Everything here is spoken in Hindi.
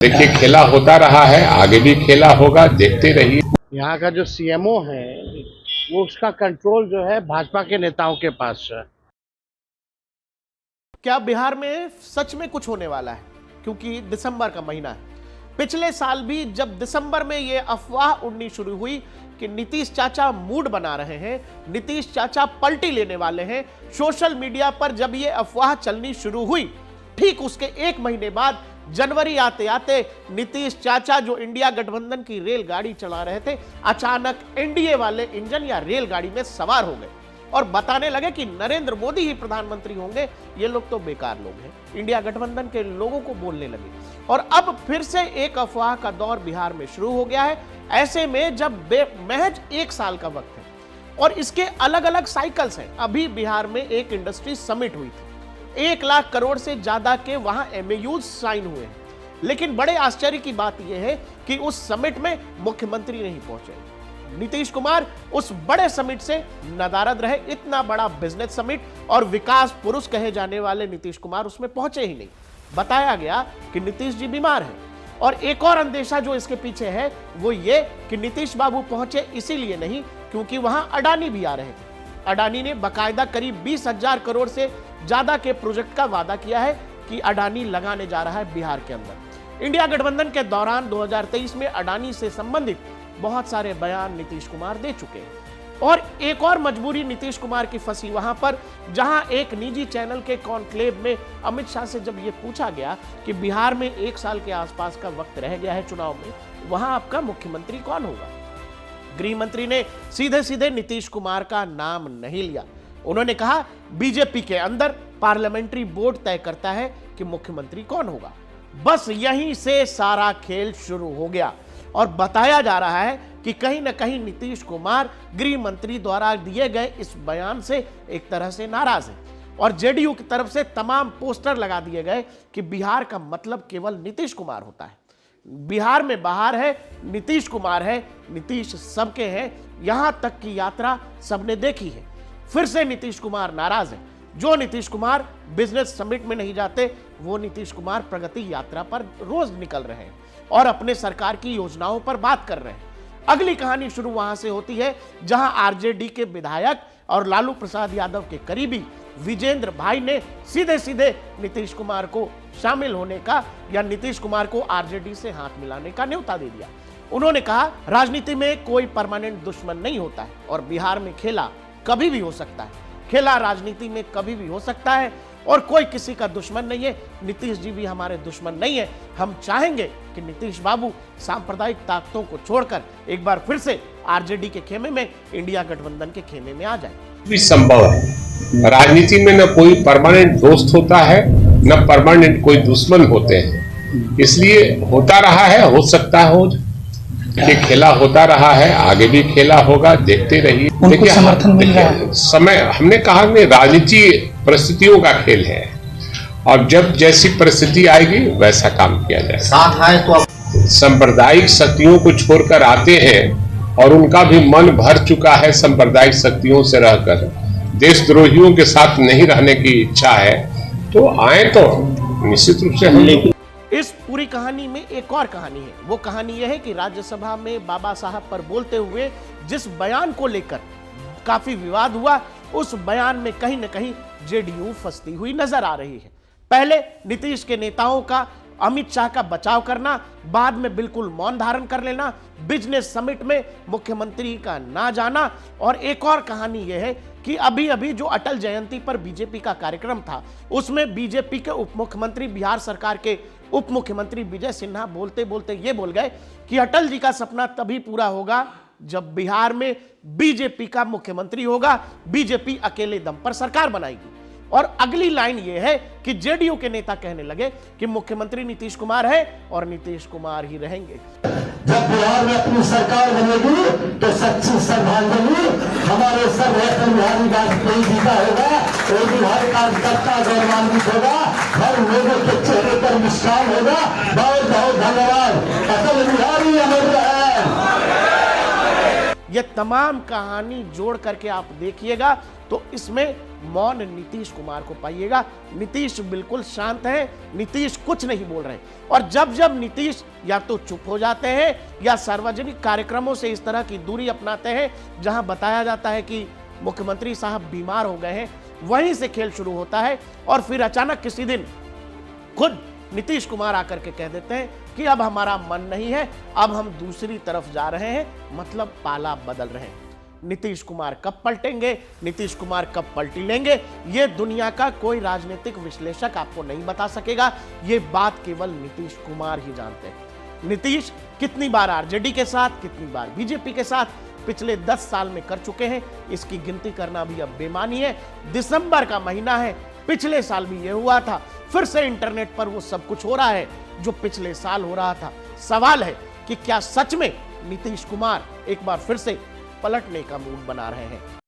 देखिए, खेला होता रहा है, आगे भी खेला होगा, देखते रहिए। यहाँ का जो सीएमओ है वो उसका कंट्रोल जो है भाजपा के नेताओं के पास है। क्या बिहार में सच में कुछ होने वाला है? क्योंकि दिसंबर का महीना है। पिछले साल भी जब दिसंबर में ये अफवाह उड़नी शुरू हुई कि नीतीश चाचा मूड बना रहे हैं, नीतीश चाचा पलटी लेने वाले हैं, सोशल मीडिया पर जब ये अफवाह चलनी शुरू हुई, ठीक उसके एक महीने बाद जनवरी आते आते नीतीश चाचा जो इंडिया गठबंधन की रेलगाड़ी चला रहे थे, अचानक एनडीए वाले इंजन या रेलगाड़ी में सवार हो गए और बताने लगे कि नरेंद्र मोदी ही प्रधानमंत्री होंगे। ये लोग तो बेकार लोग हैं। इंडिया गठबंधन के लोगों को बोलने लगे और अब फिर से एक अफवाह का दौर बिहार में शुरू हो गया है। ऐसे में जब महज एक साल का वक्त है और इसके अलग अलग साइकिल्स हैं। अभी बिहार में एक इंडस्ट्री समिट हुई थी, 1 लाख करोड़ से ज्यादा के वहां एमओयूज साइन हुए हैं, लेकिन बड़े आश्चर्य की बात यह है कि उस समिट में मुख्यमंत्री नहीं पहुंचे। नीतीश कुमार उस बड़े समिट से नदारद रहे। इतना बड़ा बिजनेस समिट और विकास पुरुष कहे जाने वाले नीतीश कुमार उसमें पहुंचे ही नहीं। बताया गया कि नीतीश जी बीमार हैं और एक और अंदेशा जो इसके पीछे है वो ये कि नीतीश बाबू पहुंचे इसीलिए नहीं क्योंकि वहां अडानी भी आ रहे थे। अडानी ने बाकायदा करीब 20,000 करोड़ से ज्यादा के प्रोजेक्ट का वादा किया है कि अडानी लगाने जा रहा है बिहार के अंदर। इंडिया गठबंधन के दौरान 2023 में अडानी से संबंधित बहुत सारे बयान नीतीश कुमार दे चुके हैं और एक और मजबूरी नीतीश कुमार की फंसी वहां पर, जहां एक निजी चैनल के कॉन्क्लेव में अमित शाह से जब यह पूछा गया कि बिहार में 1 साल के आसपास का वक्त रह गया है चुनाव में, वहां आपका मुख्यमंत्री कौन होगा? गृह मंत्री ने सीधे सीधे नीतीश कुमार का नाम नहीं लिया। उन्होंने कहा बीजेपी के अंदर पार्लियामेंट्री बोर्ड तय करता है कि मुख्यमंत्री कौन होगा। बस यहीं से सारा खेल शुरू हो गया और बताया जा रहा है कि कहीं ना कहीं नीतीश कुमार गृह मंत्री द्वारा दिए गए इस बयान से एक तरह से नाराज है और जेडीयू की तरफ से तमाम पोस्टर लगा दिए गए कि बिहार का मतलब केवल नीतीश कुमार होता है। बिहार में बाहर है, नीतीश कुमार है, नीतीश सबके हैं, यहां तक की यात्रा सबने देखी है। फिर से नीतीश कुमार नाराज है। जो नीतीश कुमार बिजनेस समिट में नहीं जाते, वो नीतीश कुमार प्रगति यात्रा पर रोज निकल रहे हैं और अपने सरकार की योजनाओं पर बात कर रहे हैं। अगली कहानी शुरू वहां से होती है जहां आरजेडी के विधायक और लालू प्रसाद यादव के करीबी विजेंद्र भाई ने सीधे सीधे नीतीश कुमार को शामिल होने का या नीतीश कुमार को आरजेडी से हाथ मिलाने का न्योता दे दिया। उन्होंने कहा राजनीति में कोई परमानेंट दुश्मन नहीं होता है और बिहार में खेला कभी भी हो सकता है। खेला राजनीति में कभी भी हो सकता है और कोई किसी का दुश्मन नहीं है। नीतीश जी भी हमारे दुश्मन नहीं है। हम चाहेंगे कि नीतीश बाबू सांप्रदायिक ताकतों को छोड़कर एक बार फिर से आरजेडी के खेमे में, इंडिया गठबंधन के खेमे में आ जाए। भी संभव है। राजनीति में न कोई परमानेंट दोस्त होता है, न परमानेंट कोई दुश्मन होते हैं। इसलिए होता रहा है, हो सकता है हो। ये खेला होता रहा है, आगे भी खेला होगा, देखते रहिए। देखिए, समर्थन मिल रहा है। समय हमने कहा कि राजनीति परिस्थितियों का खेल है और जब जैसी परिस्थिति आएगी वैसा काम किया जाए। साथ आए तो सांप्रदायिक शक्तियों को छोड़कर आते हैं और उनका भी मन भर चुका है सांप्रदायिक शक्तियों से रहकर। देशद्रोहियों के साथ नहीं रहने की इच्छा है तो आए तो निश्चित रूप से हम। इस पूरी कहानी में एक और कहानी है। वो कहानी यह है कि राज्यसभा में बाबा साहब पर बोलते हुए जिस बयान को लेकर काफी विवाद हुआ, उस बयान में कहीं ना कहीं जेडीयू फंसती हुई नजर आ रही है। पहले नीतीश के नेताओं का अमित शाह का बचाव करना, बाद में बिल्कुल मौन धारण कर लेना, बिजनेस समिट में मुख्यमंत्री का ना जाना। और एक और कहानी यह है कि अभी अभी जो अटल जयंती पर बीजेपी का कार्यक्रम था, उसमें बीजेपी के उप मुख्यमंत्री, बिहार सरकार के उप मुख्यमंत्री विजय सिन्हा बोलते बोलते ये बोल गए कि अटल जी का सपना तभी पूरा होगा जब बिहार में बीजेपी का मुख्यमंत्री होगा, बीजेपी अकेले दम पर सरकार बनाएगी। और अगली लाइन यह है कि जेडीयू के नेता कहने लगे कि मुख्यमंत्री नीतीश कुमार है और नीतीश कुमार ही रहेंगे। जब बिहार में अपनी सरकार बनेगी तो सच्ची श्रद्धांजलि हमारे सर्वोत्तम बिहारी वाजपेयी जी का होगा। तो बिहार कार्यकर्ता गौरवान्वित होगा, हर लोगों के चेहरे पर मुस्कान होगा। बहुत बहुत धन्यवाद। अटल बिहारी अमर रहे। यह तमाम कहानी जोड़ करके आप देखिएगा तो इसमें मौन नीतीश कुमार को पाइएगा। नीतीश बिल्कुल शांत है, नीतीश कुछ नहीं बोल रहे। और जब जब नीतीश या तो चुप हो जाते हैं या सार्वजनिक कार्यक्रमों से इस तरह की दूरी अपनाते हैं जहां बताया जाता है कि मुख्यमंत्री साहब बीमार हो गए हैं, वहीं से खेल शुरू होता है। और फिर अचानक किसी दिन खुद नीतीश कुमार आकर के कह देते हैं कि अब हमारा मन नहीं है, अब हम दूसरी तरफ जा रहे हैं, मतलब पाला बदल रहे हैं। नीतीश कुमार कब पलटेंगे, नीतीश कुमार कब पलटी लेंगे, ये दुनिया का कोई राजनीतिक विश्लेषक आपको नहीं बता सकेगा। ये बात केवल नीतीश कुमार ही जानते हैं। नीतीश कितनी बार आरजेडी के साथ, कितनी बार बीजेपी के साथ पिछले 10 साल में कर चुके हैं, इसकी गिनती करना भी अब बेमानी है। दिसंबर का महीना है, पिछले साल भी ये हुआ था, फिर से इंटरनेट पर वो सब कुछ हो रहा है जो पिछले साल हो रहा था। सवाल है कि क्या सच में नीतीश कुमार एक बार फिर से पलटने का मूड बना रहे हैं।